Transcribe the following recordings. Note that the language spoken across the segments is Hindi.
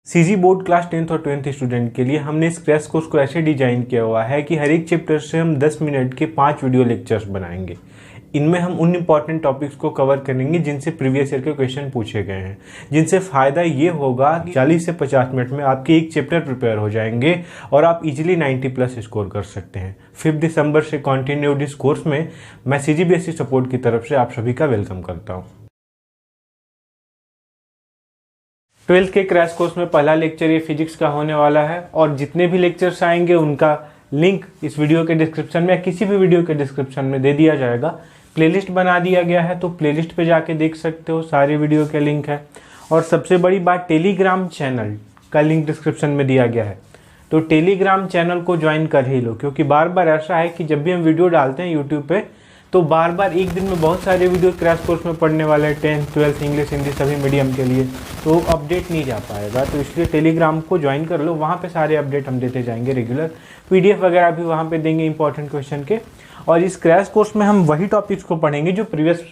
सीजी बोर्ड क्लास 10th और 12th स्टूडेंट के लिए हमने इस क्रैश कोर्स को ऐसे डिजाइन किया हुआ है कि हर एक चैप्टर से हम 10 मिनट के 5 वीडियो लेक्चर्स बनाएंगे। इनमें हम उन इंपॉर्टेंट टॉपिक्स को कवर करेंगे जिनसे प्रीवियस ईयर के क्वेश्चन पूछे गए हैं, जिनसे फ़ायदा ये होगा कि 40 से 50 मिनट में आपके एक चैप्टर प्रिपेयर हो जाएंगे और आप इजीली 90+ स्कोर कर सकते हैं। 5 दिसंबर से कंटिन्यूड इस कोर्स में मैं सीजीबीएसई सपोर्ट की तरफ से आप सभी का वेलकम करता हूँ। 12th के क्रैश कोर्स में पहला लेक्चर ये फिजिक्स का होने वाला है और जितने भी लेक्चर्स आएंगे उनका लिंक इस वीडियो के डिस्क्रिप्शन में या किसी भी वीडियो के डिस्क्रिप्शन में दे दिया जाएगा। प्लेलिस्ट बना दिया गया है तो प्लेलिस्ट पे जाके देख सकते हो, सारे वीडियो के लिंक है। और सबसे बड़ी बात, टेलीग्राम चैनल का लिंक डिस्क्रिप्शन में दिया गया है, तो टेलीग्राम चैनल को ज्वाइन कर ही लो, क्योंकि बार बार ऐसा है कि जब भी हम वीडियो डालते हैं यूट्यूब पे तो बार बार एक दिन में बहुत सारे वीडियो क्रैश कोर्स में पढ़ने वाले हैं, 10th 12th इंग्लिश हिंदी सभी मीडियम के लिए, तो अपडेट नहीं जा पाएगा। तो इसलिए टेलीग्राम को ज्वाइन कर लो, वहाँ पे सारे अपडेट हम देते जाएंगे रेगुलर। पीडीएफ वगैरह भी वहाँ पे देंगे इंपॉर्टेंट क्वेश्चन के। और इस क्रैश कोर्स में हम वही टॉपिक्स को पढ़ेंगे जो प्रीवियस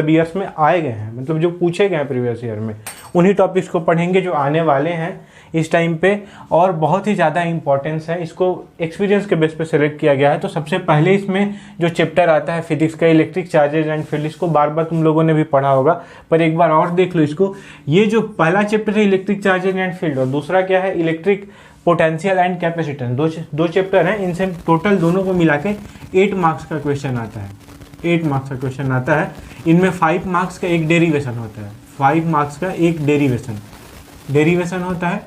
ईयर्स में आए गए हैं, मतलब जो पूछे गए हैं प्रीवियस ईयर में, उन्हीं टॉपिक्स को पढ़ेंगे जो आने वाले हैं इस टाइम पे और बहुत ही ज़्यादा इंपॉर्टेंस है। इसको एक्सपीरियंस के बेस पे सेलेक्ट किया गया है। तो सबसे पहले इसमें जो चैप्टर आता है फिजिक्स का, इलेक्ट्रिक चार्जेज एंड फील्ड, इसको बार बार तुम लोगों ने भी पढ़ा होगा, पर एक बार और देख लो इसको। ये जो पहला चैप्टर है इलेक्ट्रिक चार्जेज एंड फील्ड और दूसरा क्या है, इलेक्ट्रिक पोटेंशियल एंड कैपेसिटेंस, दो चैप्टर हैं। इनसे टोटल दोनों को मिला के 8 मार्क्स का क्वेश्चन आता है। 8 मार्क्स का क्वेश्चन आता है। इनमें 5 मार्क्स का एक डेरिवेशन होता है। 5 मार्क्स का एक डेरिवेशन होता है।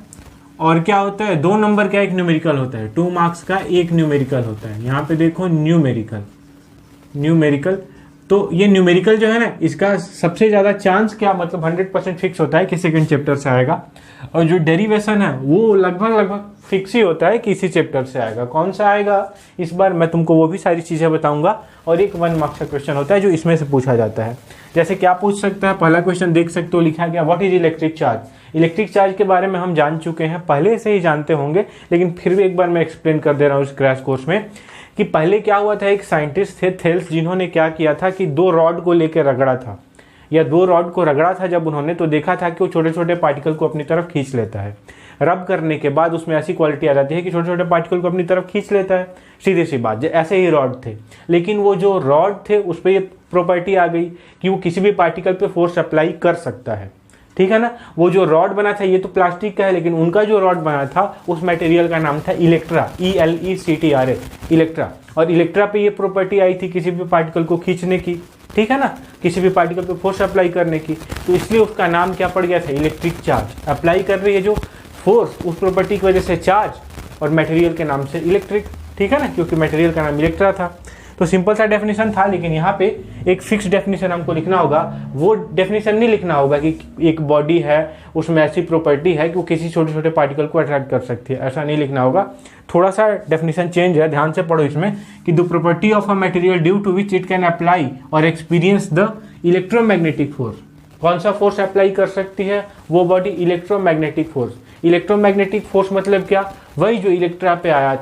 और क्या होता है, 2 नंबर का एक न्यूमेरिकल होता है। 2 मार्क्स का एक न्यूमेरिकल होता है। यहाँ पे देखो न्यूमेरिकल। तो ये न्यूमेरिकल जो है ना, इसका सबसे ज़्यादा चांस क्या, मतलब 100% फिक्स होता है कि सेकंड चैप्टर से आएगा। और जो डेरिवेशन है वो लगभग फिक्स ही होता है कि इसी चैप्टर से आएगा। कौन सा आएगा इस बार मैं तुमको वो भी सारी चीज़ें बताऊंगा। और एक 1 मार्क्स का क्वेश्चन होता है जो इसमें से पूछा जाता है। जैसे क्या पूछ सकता है, पहला क्वेश्चन देख सकते हो, लिखा गया what is electric charge. Electric charge के बारे में हम जान चुके हैं, पहले से ही जानते होंगे, लेकिन फिर भी एक बार मैं एक्सप्लेन कर दे रहा हूँ इस क्रैश कोर्स में कि पहले क्या हुआ था। एक साइंटिस्ट थे थेल्स, जिन्होंने क्या किया था कि 2 रॉड को लेकर रगड़ा था, या 2 रॉड को रगड़ा था जब उन्होंने, तो देखा था कि वो छोटे छोटे पार्टिकल को अपनी तरफ खींच लेता है। रब करने के बाद उसमें ऐसी क्वालिटी आ जाती है कि छोटे छोटे पार्टिकल को अपनी तरफ खींच लेता है। सीधी सी बात, ऐसे ही रॉड थे, लेकिन वो जो रॉड थे उस पर ये प्रॉपर्टी आ गई कि वो किसी भी पार्टिकल पे फोर्स अप्लाई कर सकता है। ठीक है ना। वो जो रॉड बना था, ये तो प्लास्टिक का है, लेकिन उनका जो रॉड बना था उस मटेरियल का नाम था इलेक्ट्रा, ELECTRA, इलेक्ट्रा। और इलेक्ट्रा पे ये प्रॉपर्टी आई थी किसी भी पार्टिकल को खींचने की, ठीक है ना, किसी भी पार्टिकल पे फोर्स अप्लाई करने की। तो इसलिए उसका नाम क्या पड़ गया था, इलेक्ट्रिक चार्ज। अप्लाई कर रही है जो फोर्स, उस प्रॉपर्टी की वजह से चार्ज, और मटेरियल के नाम से इलेक्ट्रिक, ठीक है ना, क्योंकि मटेरियल का नाम इलेक्ट्रा था। तो सिंपल सा डेफिनेशन था, लेकिन यहाँ पे एक फिक्स डेफिनेशन हमको लिखना होगा। वो डेफिनेशन नहीं लिखना होगा कि एक बॉडी है उसमें ऐसी प्रॉपर्टी है कि वो किसी छोटे छोटे पार्टिकल को अट्रैक्ट कर सकती है, ऐसा नहीं लिखना होगा। थोड़ा सा डेफिनेशन चेंज है, ध्यान से पढ़ो इसमें कि the property of a material due to which it can apply और एक्सपीरियंस द इलेक्ट्रोमैग्नेटिक फोर्स। कौन सा फोर्स अप्लाई कर सकती है वो body, electromagnetic force. Electromagnetic force मतलब क्या, वही जो इलेक्ट्रा पे आया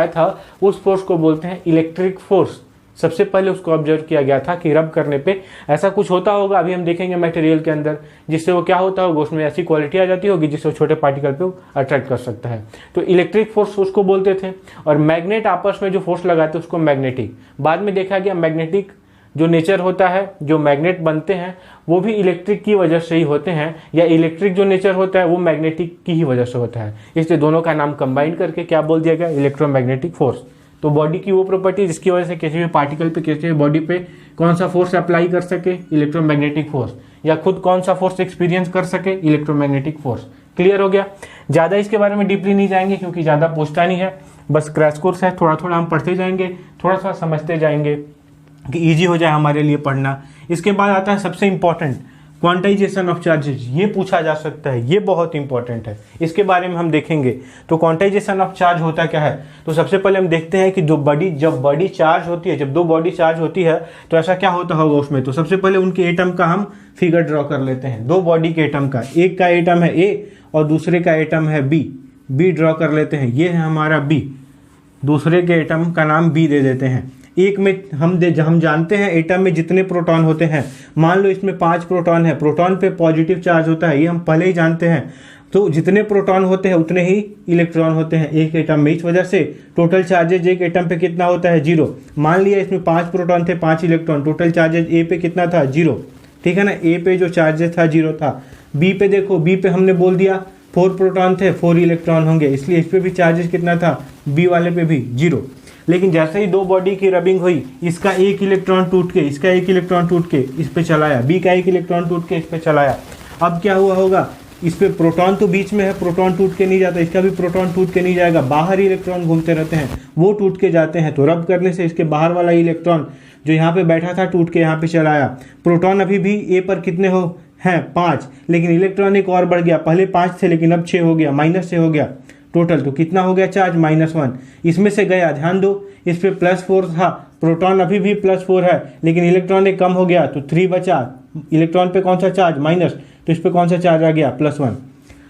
था, उस फोर्स को बोलते हैं इलेक्ट्रिक फोर्स। सबसे पहले उसको ऑब्जर्व किया गया था कि रब करने पे ऐसा कुछ होता होगा, अभी हम देखेंगे मटेरियल के अंदर, जिससे वो क्या होता होगा, उसमें ऐसी क्वालिटी आ जाती होगी जिससे वो छोटे पार्टिकल पे अट्रैक्ट कर सकता है। तो इलेक्ट्रिक फोर्स उसको बोलते थे। और मैग्नेट आपस में जो फोर्स लगाते उसको मैग्नेटिक। बाद में देखा गया मैग्नेटिक जो नेचर होता है, जो मैग्नेट बनते हैं वो भी इलेक्ट्रिक की वजह से ही होते हैं, या इलेक्ट्रिक जो नेचर होता है वो मैग्नेटिक की ही वजह से होता है। इसलिए दोनों का नाम कंबाइन करके क्या बोल दिया गया, इलेक्ट्रोमैग्नेटिक फोर्स। तो बॉडी की वो प्रॉपर्टी जिसकी वजह से किसी भी पार्टिकल पे, किसी भी बॉडी पे कौन सा फोर्स अप्लाई कर सके, इलेक्ट्रोमैग्नेटिक फोर्स, या खुद कौन सा फोर्स एक्सपीरियंस कर सके, इलेक्ट्रोमैग्नेटिक फोर्स। क्लियर हो गया। ज़्यादा इसके बारे में डीपली नहीं जाएंगे क्योंकि ज़्यादा पूछता नहीं है, बस क्रैश कोर्स है, थोड़ा थोड़ा हम पढ़ते जाएंगे, थोड़ा थोड़ा समझते जाएंगे कि ईजी हो जाए हमारे लिए पढ़ना। इसके बाद आता है सबसे इंपॉर्टेंट, क्वांटाइजेशन ऑफ चार्जेज। ये पूछा जा सकता है, ये बहुत इंपॉर्टेंट है, इसके बारे में हम देखेंगे। तो क्वांटाइजेशन ऑफ चार्ज होता क्या है, तो सबसे पहले हम देखते हैं कि जब बॉडी चार्ज होती है, जब 2 बॉडी चार्ज होती है तो ऐसा क्या होता होगा उसमें। तो सबसे पहले उनके एटम का हम फिगर ड्रॉ कर लेते हैं। 2 बॉडी के एटम का, एक का एटम है A और दूसरे का एटम है B ड्रॉ कर लेते हैं। ये है हमारा B, दूसरे के एटम का नाम B दे देते हैं। एक में हम जानते हैं एटम में जितने प्रोटॉन होते हैं, मान लो इसमें 5 प्रोटॉन है, प्रोटॉन पे पॉजिटिव चार्ज होता है, ये हम पहले ही जानते हैं। तो जितने प्रोटॉन होते हैं उतने ही इलेक्ट्रॉन होते हैं एक एटम में, इस वजह से टोटल चार्जेज एक एटम पे कितना होता है 0। मान लिया इसमें 5 प्रोटॉन थे 5 इलेक्ट्रॉन, टोटल चार्जेज ए पे कितना था 0, ठीक है ना। ए पे जो चार्जेस था 0 था। बी पे देखो, बी पे हमने बोल दिया 4 प्रोटॉन थे 4 इलेक्ट्रॉन होंगे, इसलिए इस पे भी चार्जेस कितना था, बी वाले पे भी 0। लेकिन जैसे ही दो बॉडी की रबिंग हुई, इसका एक इलेक्ट्रॉन टूट के, इसका एक इलेक्ट्रॉन टूट के इस पे चलाया, बी का एक इलेक्ट्रॉन टूट के इस पे चलाया। अब क्या हुआ होगा, इस पे प्रोटॉन तो बीच में है, प्रोटॉन टूट के नहीं जाता, इसका भी प्रोटॉन टूट के नहीं जाएगा, बाहर ही इलेक्ट्रॉन घूमते रहते हैं, वो टूट के जाते हैं। तो रब करने से इसके बाहर वाला इलेक्ट्रॉन जो यहाँ पे बैठा था टूट के यहाँ पे चला आया। प्रोटॉन अभी भी ए पर कितने हो हैं 5, लेकिन इलेक्ट्रॉन एक और बढ़ गया, पहले 5 थे लेकिन अब 6 हो गया, -6 हो गया टोटल। तो कितना हो गया चार्ज, -1। इसमें से गया, ध्यान दो, इस पे +4 था, प्रोटॉन अभी भी +4 है, लेकिन इलेक्ट्रॉन एक कम हो गया तो 3 बचा। इलेक्ट्रॉन पे कौन सा चार्ज, माइनस, तो इस पे कौन सा चार्ज आ गया, +1।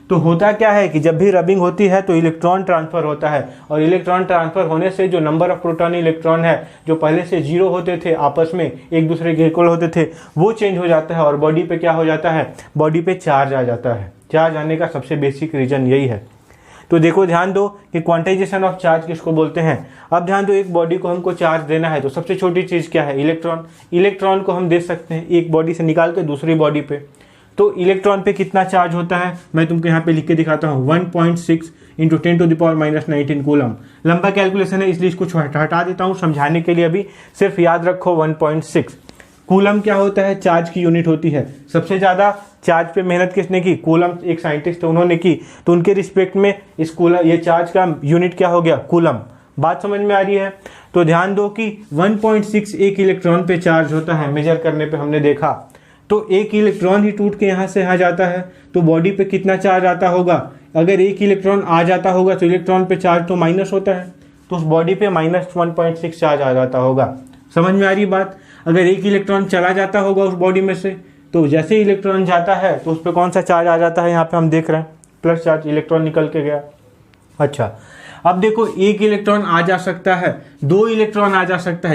तो होता क्या है कि जब भी रबिंग होती है तो इलेक्ट्रॉन ट्रांसफर होता है, और इलेक्ट्रॉन ट्रांसफर होने से जो नंबर ऑफ प्रोटॉन इलेक्ट्रॉन है, जो पहले से 0 होते थे, आपस में एक दूसरे के इक्वल होते थे, वो चेंज हो जाता है और बॉडी पे क्या हो जाता है, बॉडी पे चार्ज आ जाता है। चार्ज आने का सबसे बेसिक रीजन यही है। तो देखो ध्यान दो कि क्वांटाइजेशन ऑफ चार्ज किसको बोलते हैं। अब ध्यान दो, एक बॉडी को हमको चार्ज देना है तो सबसे छोटी चीज़ क्या है, इलेक्ट्रॉन। इलेक्ट्रॉन को हम दे सकते हैं एक बॉडी से निकाल के दूसरी बॉडी पे। तो इलेक्ट्रॉन पे कितना चार्ज होता है, मैं तुमको यहाँ पे लिख के दिखाता हूँ, 1.6 × 10⁻⁻19 कूलम। लंबा कैलकुलेशन है इसलिए इसको हटा देता हूँ समझाने के लिए, अभी सिर्फ याद रखो 1.6। कूलम क्या होता है, चार्ज की यूनिट होती है। सबसे ज़्यादा चार्ज पे मेहनत किसने की, कूलम, एक साइंटिस्ट थे उन्होंने की, तो उनके रिस्पेक्ट में इस कूलम, ये चार्ज का यूनिट क्या हो गया, कूलम। बात समझ में आ रही है। तो ध्यान दो कि 1.6 एक इलेक्ट्रॉन पे चार्ज होता है, मेजर करने पे हमने देखा। तो एक इलेक्ट्रॉन ही टूट के यहाँ से यहाँ जाता है, तो बॉडी पे कितना चार्ज आता होगा। अगर एक इलेक्ट्रॉन आ जाता होगा तो इलेक्ट्रॉन पे चार्ज तो माइनस होता है, तो उस बॉडी पे -1.6 चार्ज आ जाता होगा। समझ में आ रही बात। अगर एक इलेक्ट्रॉन चला जाता होगा उस बॉडी में से, तो जैसे ही इलेक्ट्रॉन जाता है तो उस पर कौन सा चार्ज आ जाता है, यहाँ पे हम देख रहे हैं प्लस चार्ज, इलेक्ट्रॉन निकल के गया। अच्छा, अब देखो एक इलेक्ट्रॉन आ जा सकता है, 2 इलेक्ट्रॉन आ जा सकता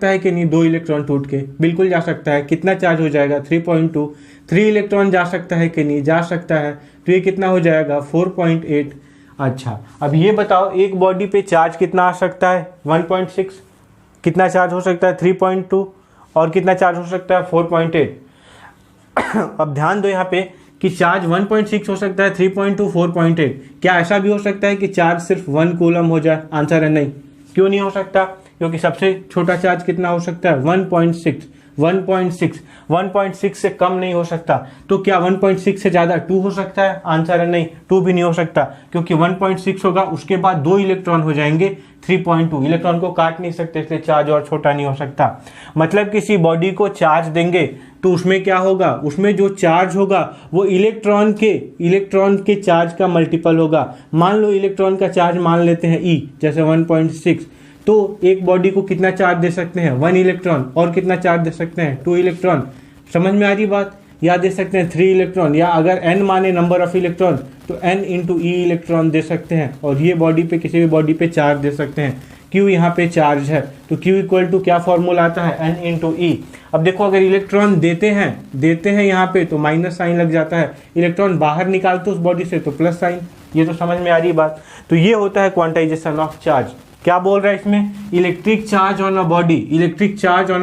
है कि नहीं, 2 इलेक्ट्रॉन टूट के बिल्कुल जा सकता है। कितना चार्ज हो जाएगा, 3.2। 3 इलेक्ट्रॉन जा सकता है कि नहीं, जा सकता है, तो ये कितना हो जाएगा, 4.8। अच्छा, अब ये बताओ एक बॉडी पे चार्ज कितना आ सकता है, 1.6। कितना चार्ज हो सकता है, 3.2, और कितना चार्ज हो सकता है, 4.8। अब ध्यान दो यहाँ पे कि चार्ज 1.6 हो सकता है, 3.2, 4.8। क्या ऐसा भी हो सकता है कि चार्ज सिर्फ 1 कूलम हो जाए, आंसर है नहीं। क्यों नहीं हो सकता, क्योंकि सबसे छोटा चार्ज कितना हो सकता है, 1.6। 1.6 से कम नहीं हो सकता। तो क्या 1.6 से ज़्यादा 2 हो सकता है, आंसर है नहीं, 2 भी नहीं हो सकता, क्योंकि 1.6 होगा, उसके बाद 2 इलेक्ट्रॉन हो जाएंगे, 3.2। इलेक्ट्रॉन को काट नहीं सकते, इसलिए चार्ज और छोटा नहीं हो सकता। मतलब किसी बॉडी को चार्ज देंगे तो उसमें क्या होगा, उसमें जो चार्ज होगा वो इलेक्ट्रॉन के चार्ज का मल्टीपल होगा। मान लो इलेक्ट्रॉन का चार्ज मान लेते हैं E, जैसे 1.6, तो एक बॉडी को कितना चार्ज दे सकते हैं, 1 इलेक्ट्रॉन, और कितना चार्ज दे सकते हैं, 2 इलेक्ट्रॉन। समझ में आ रही बात। या दे सकते हैं 3 इलेक्ट्रॉन, या अगर n माने नंबर ऑफ इलेक्ट्रॉन तो n × E इलेक्ट्रॉन दे सकते हैं, और ये बॉडी पे, किसी भी बॉडी पे चार्ज दे सकते हैं। Q यहाँ पे चार्ज है, तो Q = क्या फॉर्मूला आता है, n × E। अब देखो अगर इलेक्ट्रॉन देते हैं यहाँ पे तो माइनस साइन लग जाता है, इलेक्ट्रॉन बाहर निकालते उस बॉडी से तो प्लस साइन। ये तो समझ में आ रही बात। तो ये होता है क्वांटाइजेशन ऑफ चार्ज। क्या बोल रहा है इसमें, electric charge on a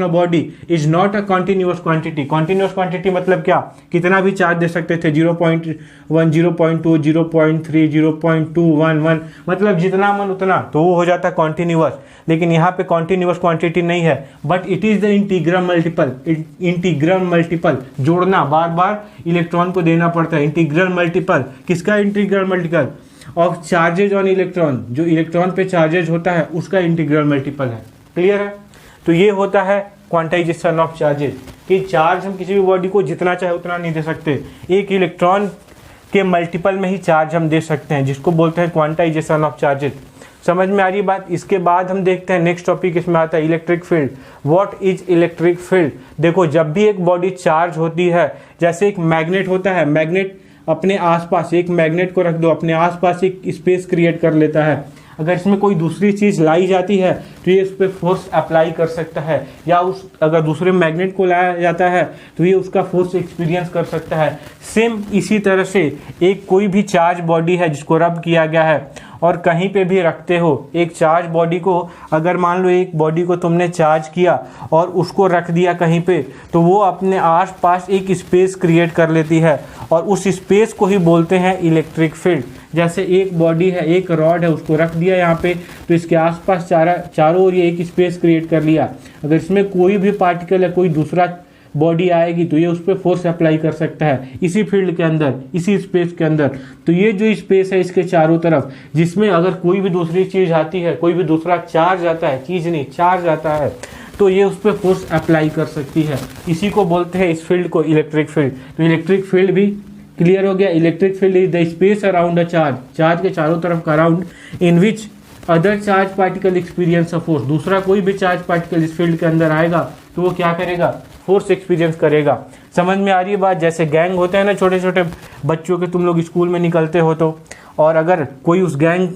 body is not a continuous quantity. Continuous quantity मतलब क्या, कितना भी चार्ज दे सकते थे, 0.1, 0.2, 0.3, 0.211, मतलब जितना मन उतना, तो वो हो जाता है कॉन्टिन्यूअस। लेकिन यहाँ पे कॉन्टिन्यूअस क्वांटिटी नहीं है, but it is the integral multiple. जोड़ना, बार बार इलेक्ट्रॉन को देना पड़ता है। इंटीग्रल मल्टीपल, किसका integral multiple, of charges on electron, जो इलेक्ट्रॉन पे चार्जेज होता है उसका इंटीग्रल मल्टीपल है। क्लियर है। तो ये होता है क्वांटाइजेशन ऑफ चार्जेज, कि चार्ज हम किसी भी बॉडी को जितना चाहे उतना नहीं दे सकते, एक इलेक्ट्रॉन के मल्टीपल में ही चार्ज हम दे सकते हैं, जिसको बोलते हैं क्वांटाइजेशन ऑफ चार्जेज। समझ में आ रही बात। इसके बाद हम देखते हैं नेक्स्ट टॉपिक, इसमें आता है electric field. What is electric field. देखो जब भी एक बॉडी चार्ज होती है, जैसे एक मैग्नेट होता है, मैग्नेट अपने आसपास, एक मैग्नेट को रख दो, अपने आसपास एक स्पेस क्रिएट कर लेता है। अगर इसमें कोई दूसरी चीज़ लाई जाती है तो ये उस पर फोर्स अप्लाई कर सकता है, या उस अगर दूसरे मैग्नेट को लाया जाता है तो ये उसका फोर्स एक्सपीरियंस कर सकता है। सेम इसी तरह से एक कोई भी चार्ज बॉडी है जिसको रब किया गया है और कहीं पे भी रखते हो, एक चार्ज बॉडी को, अगर मान लो एक बॉडी को तुमने चार्ज किया और उसको रख दिया कहीं पे, तो वो अपने आसपास एक स्पेस क्रिएट कर लेती है और उस स्पेस को ही बोलते हैं इलेक्ट्रिक फील्ड। जैसे एक बॉडी है, एक रॉड है, उसको रख दिया यहाँ पे तो इसके आसपास चारों ओर ये एक स्पेस क्रिएट कर लिया। अगर इसमें कोई भी पार्टिकल या कोई दूसरा बॉडी आएगी तो ये उस पर फोर्स अप्लाई कर सकता है इसी फील्ड के अंदर, इसी स्पेस के अंदर। तो ये जो स्पेस है इसके चारों तरफ, जिसमें अगर कोई भी दूसरी चीज़ आती है, कोई भी दूसरा चार्ज आता है, चीज़ नहीं चार्ज आता है, तो ये उस पर फोर्स अप्लाई कर सकती है। इसी को बोलते हैं इस फील्ड को इलेक्ट्रिक फील्ड। तो इलेक्ट्रिक फील्ड भी क्लियर हो गया। Electric field is the space around a charge, charge के चारों तरफ का around, in which other charge particle experience a force. दूसरा कोई भी चार्ज पार्टिकल इस फील्ड के अंदर आएगा तो वो क्या करेगा, फोर्स एक्सपीरियंस करेगा। समझ में आ रही है बात? जैसे गैंग होते हैं ना छोटे छोटे बच्चों के, तुम लोग स्कूल में निकलते हो तो, और अगर कोई उस गैंग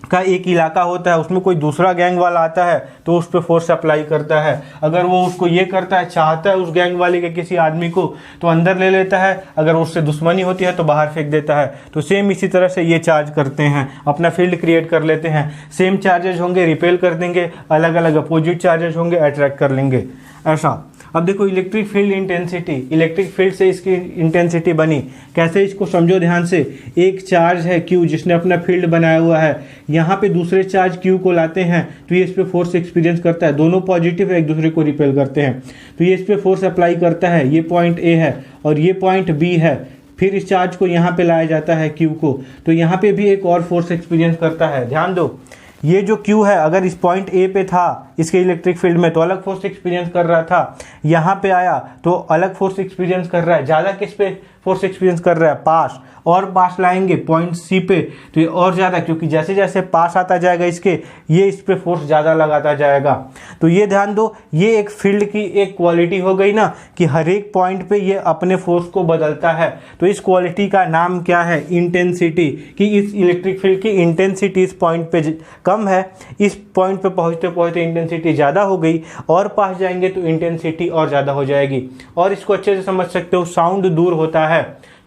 का एक इलाका होता है, उसमें कोई दूसरा गैंग वाला आता है तो उस पर फोर्स अप्लाई करता है। अगर वो उसको ये करता है, चाहता है उस गैंग वाले के किसी आदमी को, तो अंदर ले लेता है, अगर उससे दुश्मनी होती है तो बाहर फेंक देता है। तो सेम इसी तरह से ये चार्ज करते हैं, अपना फील्ड क्रिएट कर लेते हैं। सेम चार्जेज होंगे रिपेल कर देंगे, अलग अलग अपोजिट चार्जेज होंगे अट्रैक्ट कर लेंगे, ऐसा। अब देखो electric field intensity, electric field से इसकी इंटेंसिटी बनी कैसे, इसको समझो ध्यान से। एक चार्ज है Q जिसने अपना फील्ड बनाया हुआ है, यहाँ पे दूसरे चार्ज Q को लाते हैं तो ये इस पे फोर्स एक्सपीरियंस करता है। दोनों पॉजिटिव है, एक दूसरे को रिपेल करते हैं तो ये इस पे फोर्स अप्लाई करता है। ये पॉइंट A है और ये पॉइंट B है। फिर इस चार्ज को यहाँ पे लाया जाता है Q को, तो यहाँ पे भी एक और फोर्स एक्सपीरियंस करता है। ध्यान दो, ये जो Q है अगर इस पॉइंट A पे था इसके इलेक्ट्रिक फील्ड में तो अलग फोर्स एक्सपीरियंस कर रहा था, यहाँ पे आया तो अलग फोर्स एक्सपीरियंस कर रहा है। ज़्यादा किस पे फोर्स एक्सपीरियंस कर रहा है, पास, और पास लाएंगे पॉइंट C पे तो ये और ज़्यादा, क्योंकि जैसे जैसे पास आता जाएगा इसके, ये इस पे फोर्स ज़्यादा लगाता जाएगा। तो ये ध्यान दो, ये एक फील्ड की एक क्वालिटी हो गई ना कि हर एक पॉइंट पे ये अपने फोर्स को बदलता है। तो इस क्वालिटी का नाम क्या है, इंटेंसिटी, कि इस इलेक्ट्रिक फील्ड की इंटेंसिटी इस पॉइंट पे कम है, इस पॉइंट पे पहुँचते पहुँचते इंटेंसिटी ज़्यादा हो गई, और पास जाएंगे तो इंटेंसिटी और ज़्यादा हो जाएगी। और इसको अच्छे से समझ सकते हो, साउंड दूर होता है,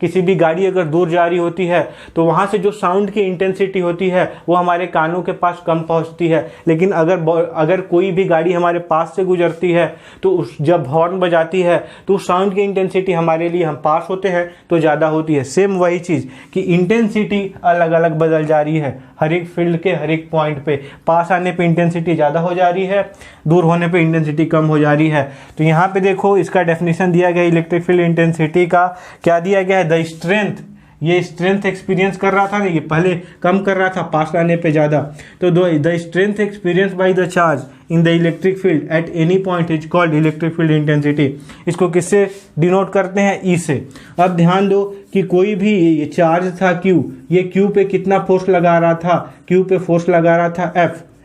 किसी भी गाड़ी अगर दूर जा रही होती है तो वहाँ से जो साउंड की इंटेंसिटी होती है वो हमारे कानों के पास कम पहुँचती है। लेकिन अगर कोई भी गाड़ी हमारे पास से गुजरती है तो जब हॉर्न बजाती है तो उस साउंड की इंटेंसिटी हमारे लिए, हम पास होते हैं तो ज़्यादा होती है। सेम वही चीज़ कि इंटेंसिटी अलग अलग बदल जा रही है हर एक फील्ड के हर एक पॉइंट पे। पास आने पे इंटेंसिटी ज़्यादा हो जा रही है, दूर होने पे इंटेंसिटी कम हो जा रही है। तो यहाँ पे देखो इसका डेफिनेशन दिया गया इलेक्ट्रिक फील्ड इंटेंसिटी का, क्या दिया गया है, द स्ट्रेंथ। ये स्ट्रेंथ एक्सपीरियंस कर रहा था ना, ये पहले कम कर रहा था, पास लाने पे ज़्यादा। तो the strength experience by the charge in the electric field at any point is called electric field intensity. इसको किससे डिनोट करते हैं, ई से। अब ध्यान दो कि कोई भी ये चार्ज था Q, ये Q पे कितना फोर्स लगा रहा था, Q पे फोर्स लगा रहा था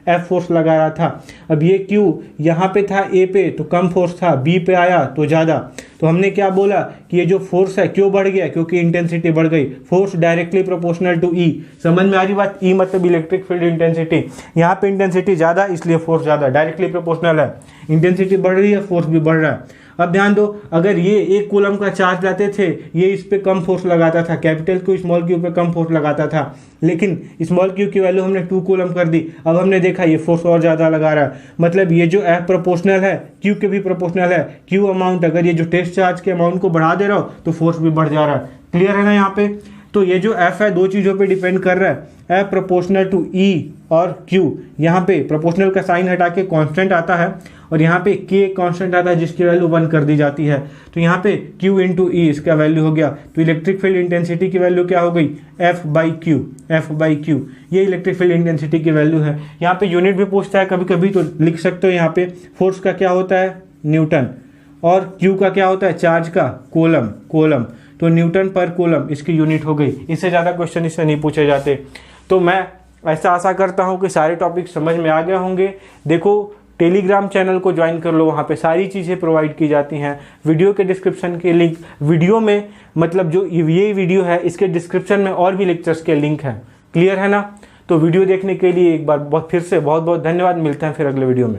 F फोर्स लगा रहा था। अब ये Q यहाँ पे था A पे तो कम फोर्स था, B पे आया तो ज़्यादा। तो हमने क्या बोला कि ये जो फोर्स है क्यों बढ़ गया, क्योंकि इंटेंसिटी बढ़ गई। Force directly proportional to E। समझ में आ रही बात, E मतलब इलेक्ट्रिक फील्ड इंटेंसिटी। यहाँ पे इंटेंसिटी ज़्यादा इसलिए फोर्स ज़्यादा, डायरेक्टली प्रोपोर्शनल है। इंटेंसिटी बढ़ रही है, फोर्स भी बढ़ रहा है। अब ध्यान दो, अगर ये 1 कूलम का चार्ज लाते थे, ये इस पे कम फोर्स लगाता था, कैपिटल Q स्मॉल q पे कम फोर्स लगाता था, लेकिन स्मॉल q की वैल्यू हमने 2 कूलम कर दी। अब हमने देखा ये फोर्स और ज़्यादा लगा रहा है, मतलब ये जो F प्रोपोर्शनल है Q के भी प्रोपोर्शनल है। Q अमाउंट, अगर ये जो टेस्ट चार्ज के अमाउंट को बढ़ा दे रहा हो तो फोर्स भी बढ़ जा रहा है। क्लियर है ना यहाँ पे? तो ये जो F है 2 चीज़ों पे डिपेंड कर रहा है, F प्रोपोर्शनल टू E और Q। यहाँ पे प्रोपोर्शनल का साइन हटा के कांस्टेंट आता है और यहाँ पे K कांस्टेंट आता है जिसकी वैल्यू 1 कर दी जाती है। तो यहाँ पे Q इंटू E इसका वैल्यू हो गया। तो इलेक्ट्रिक फील्ड इंटेंसिटी की वैल्यू क्या हो गई, F बाई Q। ये इलेक्ट्रिक फील्ड इंटेंसिटी की वैल्यू है। यहाँ पे यूनिट भी पूछता है कभी कभी, तो लिख सकते हो यहाँ पे फोर्स का क्या होता है, न्यूटन, और Q का क्या होता है, चार्ज का कोलम। तो न्यूटन पर कूलम इसकी यूनिट हो गई। इससे ज़्यादा क्वेश्चन इससे नहीं पूछे जाते। तो मैं ऐसा आशा करता हूँ कि सारे टॉपिक समझ में आ गए होंगे। देखो टेलीग्राम चैनल को ज्वाइन कर लो, वहाँ पे सारी चीज़ें प्रोवाइड की जाती हैं। वीडियो के डिस्क्रिप्शन के लिंक, वीडियो में मतलब जो ये वीडियो है इसके डिस्क्रिप्शन में और भी लेक्चर्स के लिंक हैं। क्लियर है ना? तो वीडियो देखने के लिए एक बार बहुत फिर से बहुत बहुत धन्यवाद। मिलते हैं फिर अगले वीडियो में।